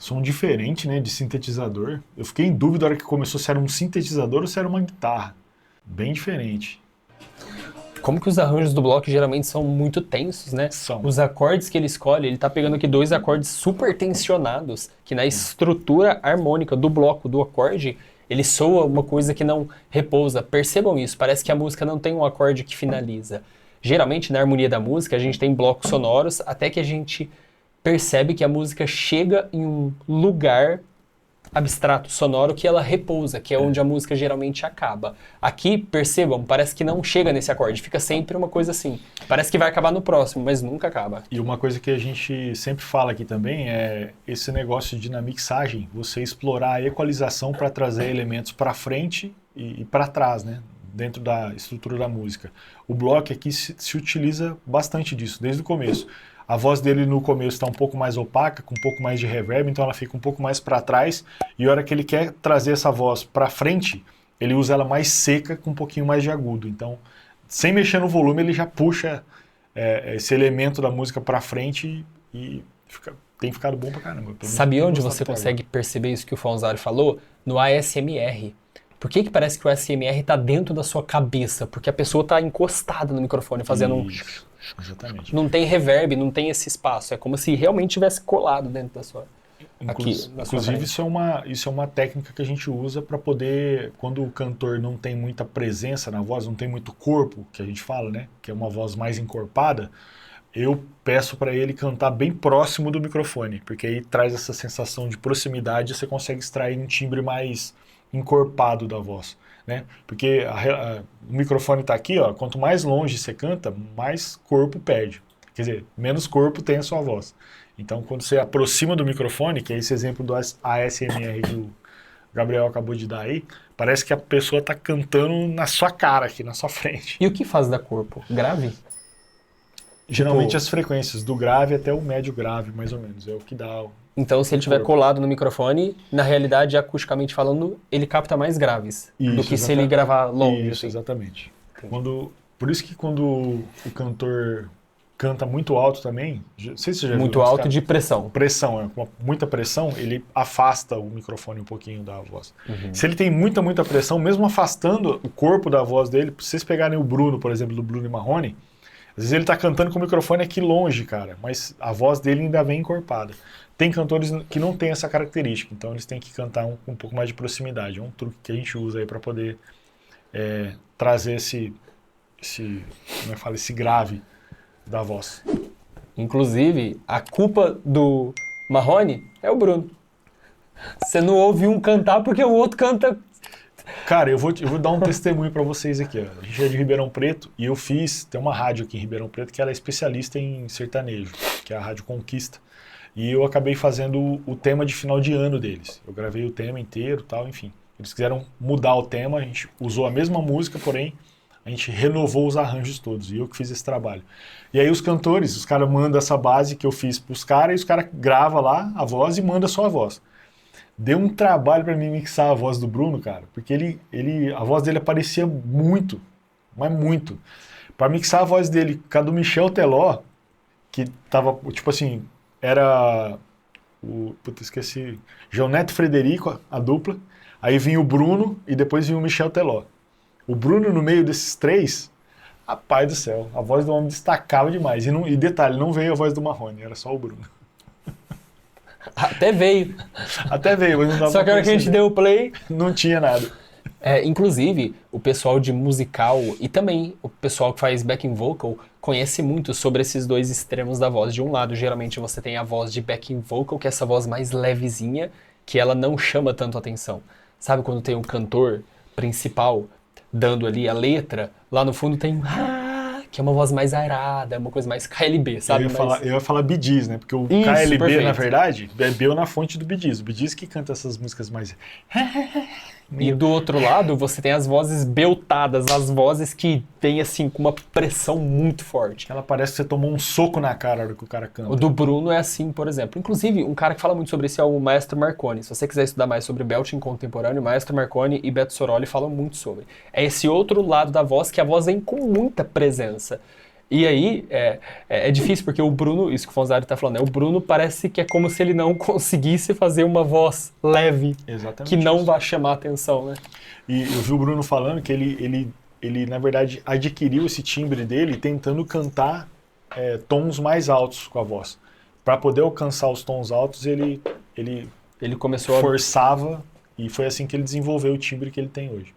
som diferente, né, de sintetizador. Eu fiquei em dúvida na hora que começou se era um sintetizador ou se era uma guitarra. Bem diferente. Como que os arranjos do bloco geralmente são muito tensos, né? São. Os acordes que ele escolhe, ele tá pegando aqui 2 acordes super tensionados, que na estrutura harmônica do bloco, do acorde, ele soa uma coisa que não repousa. Percebam isso, parece que a música não tem um acorde que finaliza. Geralmente, na harmonia da música, a gente tem blocos sonoros até que a gente percebe que a música chega em um lugar abstrato sonoro que ela repousa, que é onde a música geralmente acaba. Aqui, percebam, parece que não chega nesse acorde, fica sempre uma coisa assim. Parece que vai acabar no próximo, mas nunca acaba. E uma coisa que a gente sempre fala aqui também é esse negócio de na mixagem, você explorar a equalização para trazer elementos para frente e para trás, né? Dentro da estrutura da música. O Block aqui se utiliza bastante disso, desde o começo. A voz dele no começo está um pouco mais opaca, com um pouco mais de reverb, então ela fica um pouco mais para trás, e a hora que ele quer trazer essa voz para frente, ele usa ela mais seca, com um pouquinho mais de agudo. Então, sem mexer no volume, ele já puxa esse elemento da música para frente e tem ficado bom pra caramba. Sabe onde você consegue perceber isso que o Fonzari falou? No ASMR. Por que parece que o ASMR está dentro da sua cabeça? Porque a pessoa está encostada no microfone, fazendo Exatamente. Não tem reverb, não tem esse espaço. É como se realmente tivesse colado dentro da sua... Inclusive, isso é uma técnica que a gente usa para poder, quando o cantor não tem muita presença na voz, não tem muito corpo, que a gente fala, né? Que é uma voz mais encorpada, eu peço para ele cantar bem próximo do microfone, porque aí traz essa sensação de proximidade e você consegue extrair um timbre mais encorpado da voz, né? Porque o microfone está aqui, ó, quanto mais longe você canta, mais corpo perde. Quer dizer, menos corpo tem a sua voz. Então, quando você aproxima do microfone, que é esse exemplo do ASMR que o Gabriel acabou de dar aí, parece que a pessoa está cantando na sua cara aqui, na sua frente. E o que faz da corpo? Grave? Geralmente as frequências do grave até o médio grave, mais ou menos, é o que dá. Então, se ele estiver colado no microfone, na realidade, acusticamente falando, ele capta mais graves do que se ele gravar longe. Isso, exatamente. Por isso que quando o cantor canta muito alto também, não sei se você já muito viu, alto de pressão. Pressão, com muita pressão, ele afasta o microfone um pouquinho da voz. Se ele tem muita pressão, mesmo afastando o corpo da voz dele, se vocês pegarem o Bruno, por exemplo, do Bruno e Marrone, às vezes ele tá cantando com o microfone aqui longe, cara, mas a voz dele ainda vem encorpada. Tem cantores que não têm essa característica, então eles têm que cantar com um pouco mais de proximidade. É um truque que a gente usa aí para poder trazer esse grave da voz. Inclusive, a culpa do Marrone é o Bruno. Você não ouve um cantar porque o outro canta... Cara, eu vou dar um testemunho para vocês aqui. Ó. A gente é de Ribeirão Preto e tem uma rádio aqui em Ribeirão Preto que ela é especialista em sertanejo, que é a Rádio Conquista. E eu acabei fazendo o tema de final de ano deles. Eu gravei o tema inteiro e tal, enfim. Eles quiseram mudar o tema, a gente usou a mesma música, porém a gente renovou os arranjos todos, e eu que fiz esse trabalho. E aí os cantores, caras mandam essa base que eu fiz pros caras, e os caras gravam lá a voz e mandam só a voz. Deu um trabalho para mim mixar a voz do Bruno, cara, porque a voz dele aparecia muito, mas muito. Para mixar a voz dele com a do Michel Teló, que tava, tipo assim, era esqueci, João Neto Frederico, a dupla, aí vinha o Bruno e depois vinha o Michel Teló. O Bruno, no meio desses três, rapaz do céu, a voz do homem destacava demais. E detalhe, não veio a voz do Marrone, era só o Bruno. Até veio. Mas não dava. Só que a hora que a gente deu o play... Não tinha nada. Inclusive, o pessoal de musical e também o pessoal que faz backing vocal conhece muito sobre esses dois extremos da voz. De um lado, geralmente você tem a voz de backing vocal, que é essa voz mais levezinha, que ela não chama tanto atenção. Sabe quando tem um cantor principal dando ali a letra, lá no fundo tem que é uma voz mais airada, uma coisa mais KLB, sabe? Eu ia falar Bee Gees, né? Porque o Isso, KLB, perfeito. Na verdade, bebeu na fonte do Bee Gees. O Bee Gees que canta essas músicas mais... E do outro lado, você tem as vozes beltadas, as vozes que tem, assim, com uma pressão muito forte. Ela parece que você tomou um soco na cara na hora que o cara canta. O do Bruno é assim, por exemplo. Inclusive, um cara que fala muito sobre isso é o Maestro Marconi. Se você quiser estudar mais sobre belting contemporâneo, o Maestro Marconi e Beto Soroli falam muito sobre. É esse outro lado da voz, que a voz vem com muita presença. E aí, é difícil, porque o Bruno, isso que o Fonzari tá falando, o Bruno parece que é como se ele não conseguisse fazer uma voz leve, Exatamente que não isso. vai chamar atenção, né? E eu vi o Bruno falando que ele na verdade, adquiriu esse timbre dele tentando cantar tons mais altos com a voz. Para poder alcançar os tons altos, ele Ele começou forçava, e foi assim que ele desenvolveu o timbre que ele tem hoje.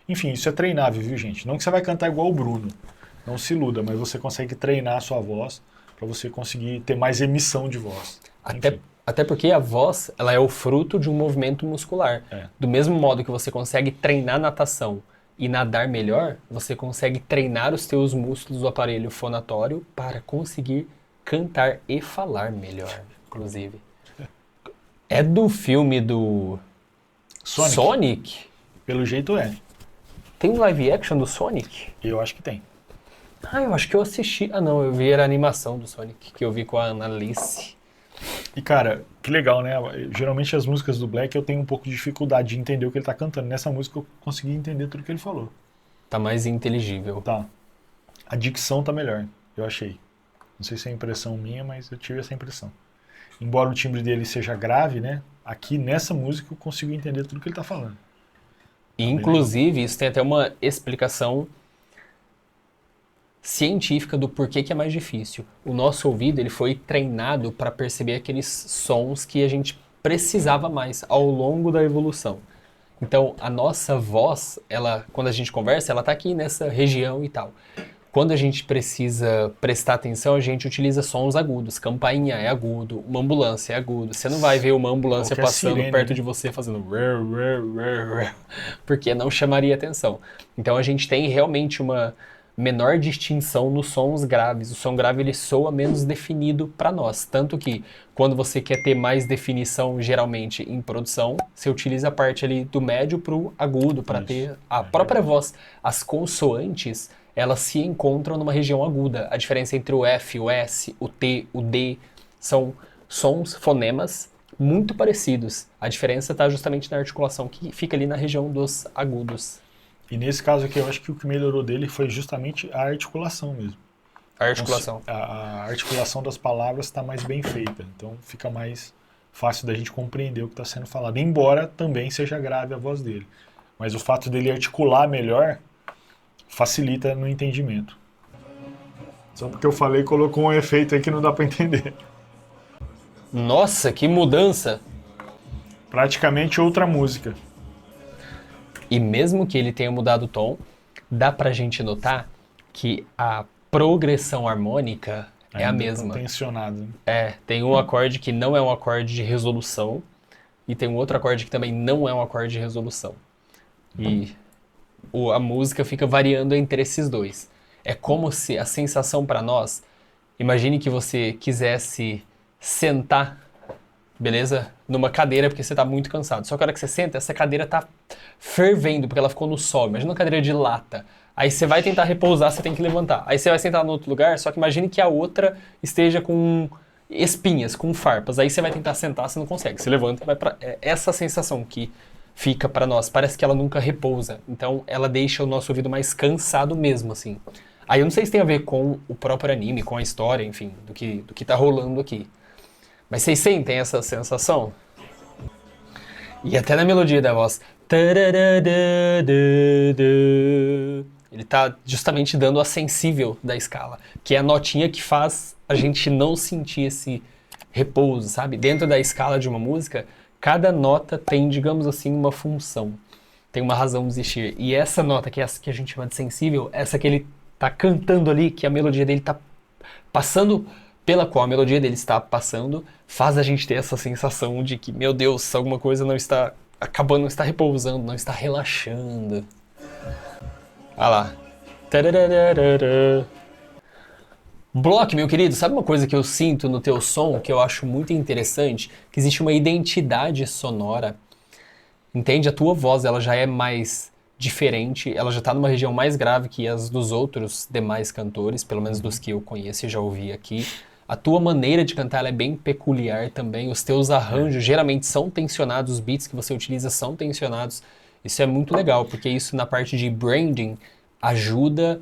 Enfim, isso é treinável, viu, gente? Não que você vai cantar igual o Bruno, não se iluda, mas você consegue treinar a sua voz para você conseguir ter mais emissão de voz. Enfim. Até porque a voz, ela é o fruto de um movimento muscular. Do mesmo modo que você consegue treinar natação e nadar melhor, você consegue treinar os teus músculos do aparelho fonatório para conseguir cantar e falar melhor, inclusive. É do filme do Sonic? Pelo jeito é. Tem um live action do Sonic? Eu acho que tem. Ah, eu acho que eu assisti. Ah, não, eu vi era a animação do Sonic, que eu vi com a Annalise. E, cara, que legal, né? Geralmente as músicas do Black eu tenho um pouco de dificuldade de entender o que ele tá cantando. Nessa música eu consegui entender tudo que ele falou. Tá mais inteligível. Tá. A dicção tá melhor, eu achei. Não sei se é impressão minha, mas eu tive essa impressão. Embora o timbre dele seja grave, né? Aqui nessa música eu consigo entender tudo que ele tá falando. E, inclusive, isso tem até uma explicação científica do porquê que é mais difícil. O nosso ouvido ele foi treinado para perceber aqueles sons que a gente precisava mais ao longo da evolução. Então, a nossa voz, ela, quando a gente conversa, ela está aqui nessa região e tal. Quando a gente precisa prestar atenção, a gente utiliza sons agudos. Campainha é agudo, uma ambulância é agudo. Você não vai ver uma ambulância passando sirene, perto né? de você fazendo porque não chamaria atenção. Então a gente tem realmente uma menor distinção nos sons graves. O som grave ele soa menos definido para nós. Tanto que quando você quer ter mais definição, geralmente em produção, você utiliza a parte ali do médio para o agudo, para ter a própria voz. As consoantes elas se encontram numa região aguda. A diferença entre o F, o S, o T, o D são sons, fonemas muito parecidos. A diferença está justamente na articulação, que fica ali na região dos agudos. E nesse caso aqui, eu acho que o que melhorou dele foi justamente a articulação mesmo. A articulação. A articulação das palavras está mais bem feita. Então fica mais fácil da gente compreender o que está sendo falado. Embora também seja grave a voz dele. Mas o fato dele articular melhor facilita no entendimento. Só porque eu falei, colocou um efeito aí que não dá para entender. Nossa, que mudança! Praticamente outra música. E mesmo que ele tenha mudado o tom, dá pra gente notar que a progressão harmônica é a mesma. Tensionado. Né? Tem um acorde que não é um acorde de resolução e tem um outro acorde que também não é um acorde de resolução. E a música fica variando entre esses dois. É como se a sensação para nós, imagine que você quisesse sentar, beleza? Numa cadeira porque você tá muito cansado. Só que a hora que você senta, essa cadeira tá fervendo porque ela ficou no sol. Imagina uma cadeira de lata. Aí você vai tentar repousar, você tem que levantar. Aí você vai sentar no outro lugar, só que imagine que a outra esteja com espinhas, com farpas. Aí você vai tentar sentar, você não consegue. Você levanta e vai pra... essa sensação que fica pra nós. Parece que ela nunca repousa. Então ela deixa o nosso ouvido mais cansado mesmo, assim. Aí eu não sei se tem a ver com o próprio anime, com a história, enfim, do que tá rolando aqui. Mas vocês sentem essa sensação? E até na melodia da voz. Ele tá justamente dando a sensível da escala, que é a notinha que faz a gente não sentir esse repouso, sabe? Dentro da escala de uma música, cada nota tem, digamos assim, uma função. Tem uma razão de existir. E essa nota, que é essa que a gente chama de sensível, essa que ele tá cantando ali, que a melodia dele tá passando, pela qual a melodia dele está passando, faz a gente ter essa sensação de que, meu Deus, alguma coisa não está acabando, não está repousando, não está relaxando. Olha lá. Block, meu querido, sabe uma coisa que eu sinto no teu som, que eu acho muito interessante? Que existe uma identidade sonora. Entende? A tua voz, ela já é mais diferente, ela já está numa região mais grave que as dos outros demais cantores, pelo menos dos que eu conheço e já ouvi aqui. A tua maneira de cantar ela é bem peculiar também, os teus arranjos geralmente são tensionados, os beats que você utiliza são tensionados. Isso é muito legal, porque isso na parte de branding ajuda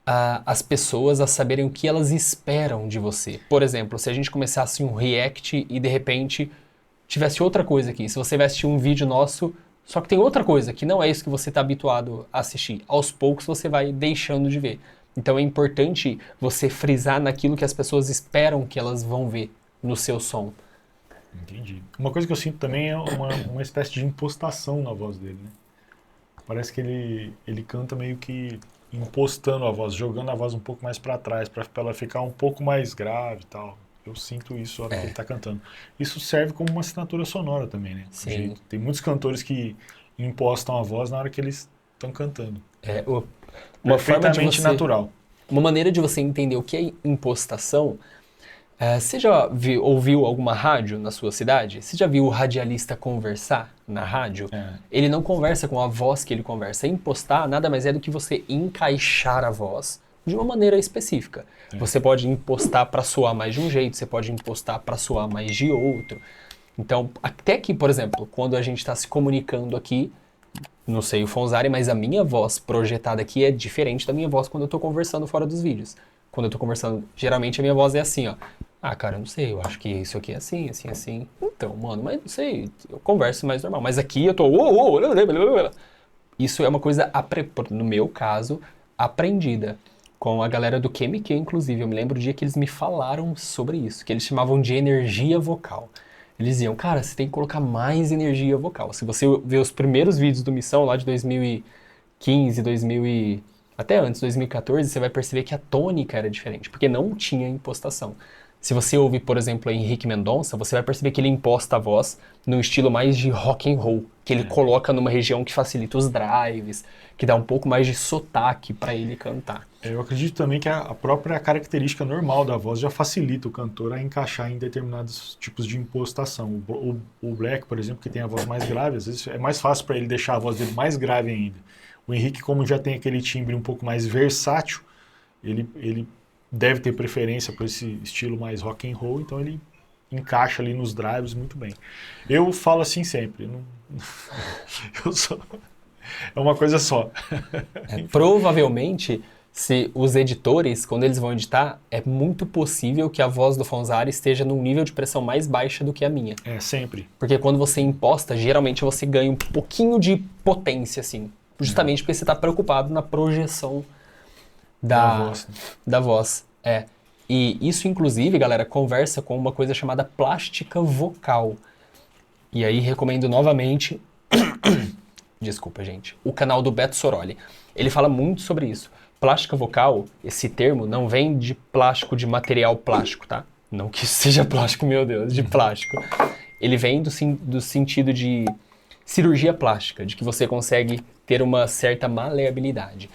as pessoas a saberem o que elas esperam de você. Por exemplo, se a gente começasse um react e de repente tivesse outra coisa aqui, se você vai assistir um vídeo nosso, só que tem outra coisa, que não é isso que você está habituado a assistir. Aos poucos você vai deixando de ver. Então é importante você frisar naquilo que as pessoas esperam que elas vão ver no seu som. Entendi. Uma coisa que eu sinto também é uma espécie de impostação na voz dele, né? Parece que ele canta meio que impostando a voz, jogando a voz um pouco mais para trás, para ela ficar um pouco mais grave e tal. Eu sinto isso na hora que ele tá cantando. Isso serve como uma assinatura sonora também, né? Sim. Tem muitos cantores que impostam a voz na hora que eles estão cantando. Uma forma de Perfeitamente natural. Uma maneira de você entender o que é impostação. Você já ouviu alguma rádio na sua cidade? Você já viu o radialista conversar na rádio? Ele não conversa com a voz que ele conversa. Impostar nada mais é do que você encaixar a voz de uma maneira específica. Você pode impostar para soar mais de um jeito, você pode impostar para soar mais de outro. Então, até que, por exemplo, quando a gente está se comunicando aqui, não sei o Fonzari, mas a minha voz projetada aqui é diferente da minha voz quando eu estou conversando fora dos vídeos. Quando eu tô conversando, geralmente a minha voz é assim, ó. Cara, eu não sei, eu acho que isso aqui é assim, assim, assim. Então, mano, mas não sei, eu converso mais normal. Mas aqui eu tô... Isso é uma coisa, no meu caso, aprendida. Com a galera do QMQ, inclusive. Eu me lembro do dia que eles me falaram sobre isso, que eles chamavam de energia vocal. Eles diziam, cara, você tem que colocar mais energia vocal. Se você ver os primeiros vídeos do Missão, lá de 2015, até antes, 2014, você vai perceber que a tônica era diferente, porque não tinha impostação. Se você ouvir, por exemplo, Henrique Mendonça, você vai perceber que ele imposta a voz num estilo mais de rock and roll, que ele coloca numa região que facilita os drives, que dá um pouco mais de sotaque para ele cantar. Eu acredito também que a própria característica normal da voz já facilita o cantor a encaixar em determinados tipos de impostação. O Black, por exemplo, que tem a voz mais grave, às vezes é mais fácil para ele deixar a voz dele mais grave ainda. O Henrique, como já tem aquele timbre um pouco mais versátil, ele deve ter preferência por esse estilo mais rock and roll, então ele encaixa ali nos drives muito bem. Eu falo assim sempre, é uma coisa só. Provavelmente, se os editores, quando eles vão editar, é muito possível que a voz do Fonzari esteja num nível de pressão mais baixa do que a minha. Sempre. Porque quando você imposta, geralmente você ganha um pouquinho de potência, assim. Justamente porque você está preocupado na projeção da voz. E isso, inclusive, galera, conversa com uma coisa chamada plástica vocal. E aí, recomendo novamente... Desculpa, gente. O canal do Beto Soroli. Ele fala muito sobre isso. Plástica vocal, esse termo, não vem de plástico, de material plástico, tá? Não que isso seja plástico, meu Deus, de plástico. Ele vem do sentido de cirurgia plástica, de que você consegue ter uma certa maleabilidade.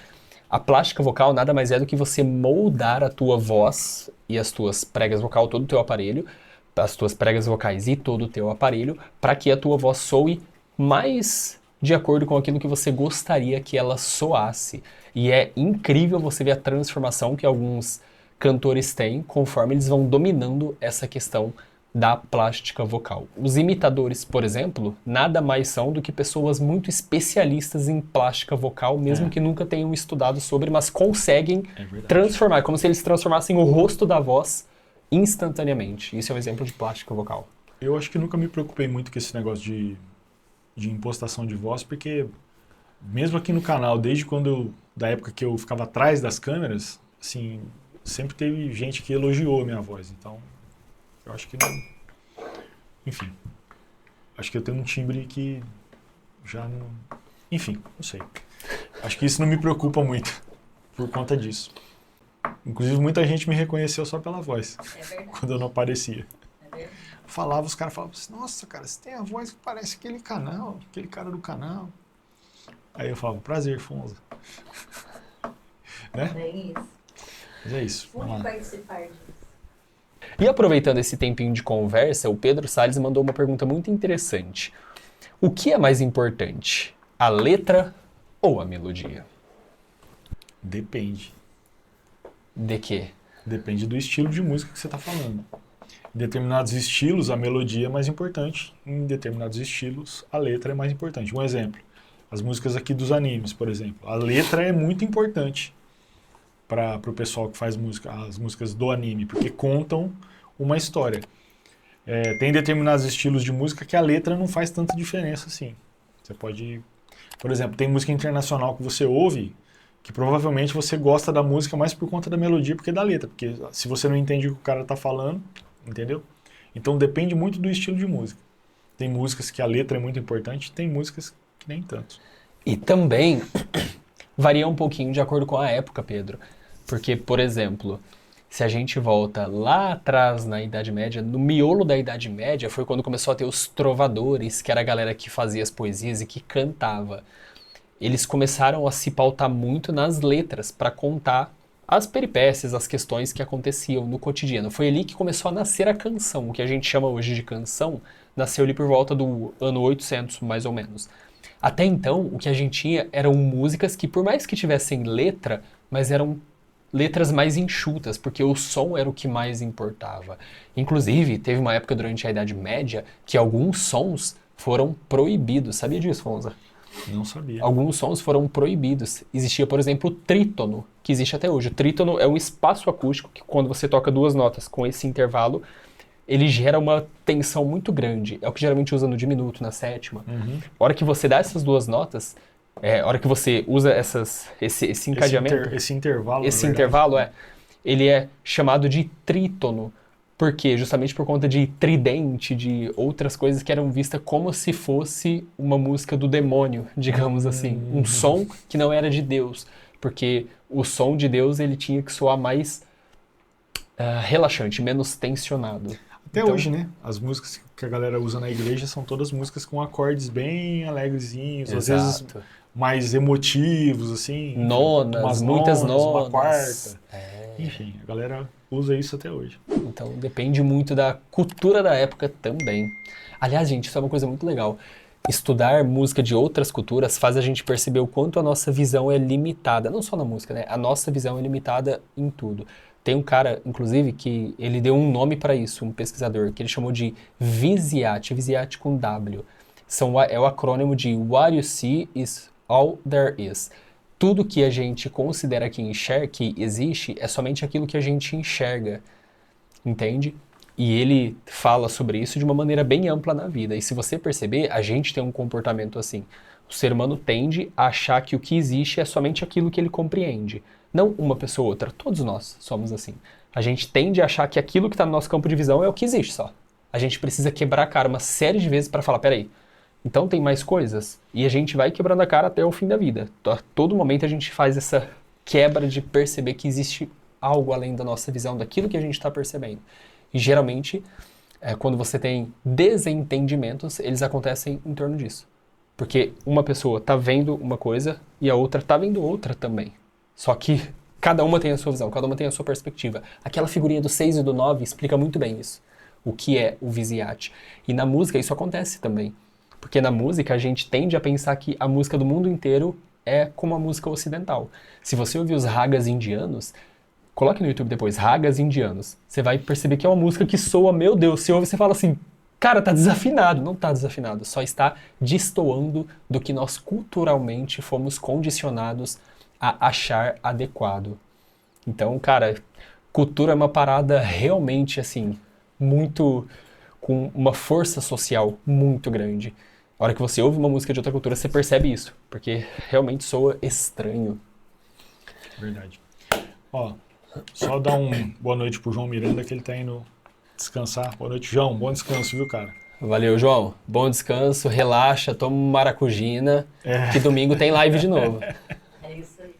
A plástica vocal nada mais é do que você moldar a tua voz e as tuas pregas vocal, todo o teu aparelho, as tuas pregas vocais e todo o teu aparelho, para que a tua voz soe mais de acordo com aquilo que você gostaria que ela soasse. E é incrível você ver a transformação que alguns cantores têm conforme eles vão dominando essa questão da plástica vocal. Os imitadores, por exemplo, nada mais são do que pessoas muito especialistas em plástica vocal, mesmo que nunca tenham estudado sobre, mas conseguem transformar, como se eles transformassem o rosto da voz instantaneamente. Isso é um exemplo de plástica vocal. Eu acho que nunca me preocupei muito com esse negócio de impostação de voz, porque mesmo aqui no canal, desde da época que eu ficava atrás das câmeras, assim, sempre teve gente que elogiou a minha voz, então eu acho que não... Enfim, acho que eu tenho um timbre que já não... Enfim, não sei. Acho que isso não me preocupa muito por conta disso. Inclusive, muita gente me reconheceu só pela voz, quando eu não aparecia. Falava, os caras falavam assim, nossa, cara, você tem a voz que parece aquele cara do canal. Aí eu falava, prazer, Fonza. Né? É isso. Mas é isso. Vamos participar disso. E aproveitando esse tempinho de conversa, o Pedro Salles mandou uma pergunta muito interessante. O que é mais importante, a letra ou a melodia? Depende. De quê? Depende do estilo de música que você está falando. Em determinados estilos, a melodia é mais importante. Em determinados estilos, a letra é mais importante. Um exemplo, as músicas aqui dos animes, por exemplo. A letra é muito importante. para o pessoal que faz música, as músicas do anime, porque contam uma história. Tem determinados estilos de música que a letra não faz tanta diferença assim. Você pode... Por exemplo, tem música internacional que você ouve que provavelmente você gosta da música mais por conta da melodia porque da letra, porque se você não entende o que o cara tá falando, entendeu? Então depende muito do estilo de música. Tem músicas que a letra é muito importante, tem músicas que nem tanto. E também varia um pouquinho de acordo com a época, Pedro. Porque, por exemplo, se a gente volta lá atrás na Idade Média, no miolo da Idade Média foi quando começou a ter os trovadores, que era a galera que fazia as poesias e que cantava. Eles começaram a se pautar muito nas letras para contar as peripécias, as questões que aconteciam no cotidiano. Foi ali que começou a nascer a canção, o que a gente chama hoje de canção, nasceu ali por volta do ano 800, mais ou menos. Até então, o que a gente tinha eram músicas que, por mais que tivessem letra, mas eram letras mais enxutas, porque o som era o que mais importava. Inclusive, teve uma época durante a Idade Média que alguns sons foram proibidos. Sabia disso, Fonza? Não sabia. Alguns sons foram proibidos. Existia, por exemplo, o trítono, que existe até hoje. O trítono é um espaço acústico que, quando você toca duas notas com esse intervalo, ele gera uma tensão muito grande. É o que geralmente usa no diminuto, na sétima. A hora que você dá essas duas notas, a hora que você usa esse encadeamento... Esse intervalo, esse intervalo, ele é chamado de trítono. Por quê? Justamente por conta de tridente, de outras coisas que eram vistas como se fosse uma música do demônio, digamos assim. Um som que não era de Deus. Porque o som de Deus, ele tinha que soar mais relaxante, menos tensionado. Até hoje, né? As músicas que a galera usa na igreja são todas músicas com acordes bem alegrezinhos, às vezes mais emotivos, assim. Nonas, muitas nonas. Uma quarta. Enfim, a galera usa isso até hoje. Então depende muito da cultura da época também. Aliás, gente, isso é uma coisa muito legal. Estudar música de outras culturas faz a gente perceber o quanto a nossa visão é limitada. Não só na música, né? A nossa visão é limitada em tudo. Tem um cara, inclusive, que ele deu um nome para isso, um pesquisador, que ele chamou de Viziate com W. É o acrônimo de What You See is All There Is. Tudo que a gente considera que existe é somente aquilo que a gente enxerga, entende? E ele fala sobre isso de uma maneira bem ampla na vida. E se você perceber, a gente tem um comportamento assim. O ser humano tende a achar que o que existe é somente aquilo que ele compreende. Não uma pessoa ou outra, todos nós somos assim. A gente tende a achar que aquilo que está no nosso campo de visão é o que existe só. A gente precisa quebrar a cara uma série de vezes para falar, peraí, então tem mais coisas? E a gente vai quebrando a cara até o fim da vida. A todo momento a gente faz essa quebra de perceber que existe algo além da nossa visão, daquilo que a gente está percebendo. E geralmente, quando você tem desentendimentos, eles acontecem em torno disso. Porque uma pessoa está vendo uma coisa e a outra está vendo outra também. Só que cada uma tem a sua visão, cada uma tem a sua perspectiva. Aquela figurinha do 6 e do 9 explica muito bem isso. O que é o Viziate. E na música isso acontece também. Porque na música a gente tende a pensar que a música do mundo inteiro é como a música ocidental. Se você ouvir os ragas indianos, coloque no YouTube depois, ragas indianos. Você vai perceber que é uma música que soa, meu Deus, você ouve e você fala assim, cara, tá desafinado. Não tá desafinado, só está destoando do que nós culturalmente fomos condicionados a achar adequado. Então, cara, cultura é uma parada realmente, assim, muito... com uma força social muito grande. A hora que você ouve uma música de outra cultura, você percebe isso, porque realmente soa estranho. Verdade. Ó, só dar boa noite pro João Miranda, que ele tá indo descansar. Boa noite, João. Bom descanso, viu, cara? Valeu, João. Bom descanso, relaxa, toma uma maracujina, que domingo tem live de novo. É isso aí.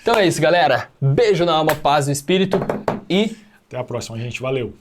Então é isso, galera. Beijo na alma, paz no espírito e... até a próxima, gente. Valeu.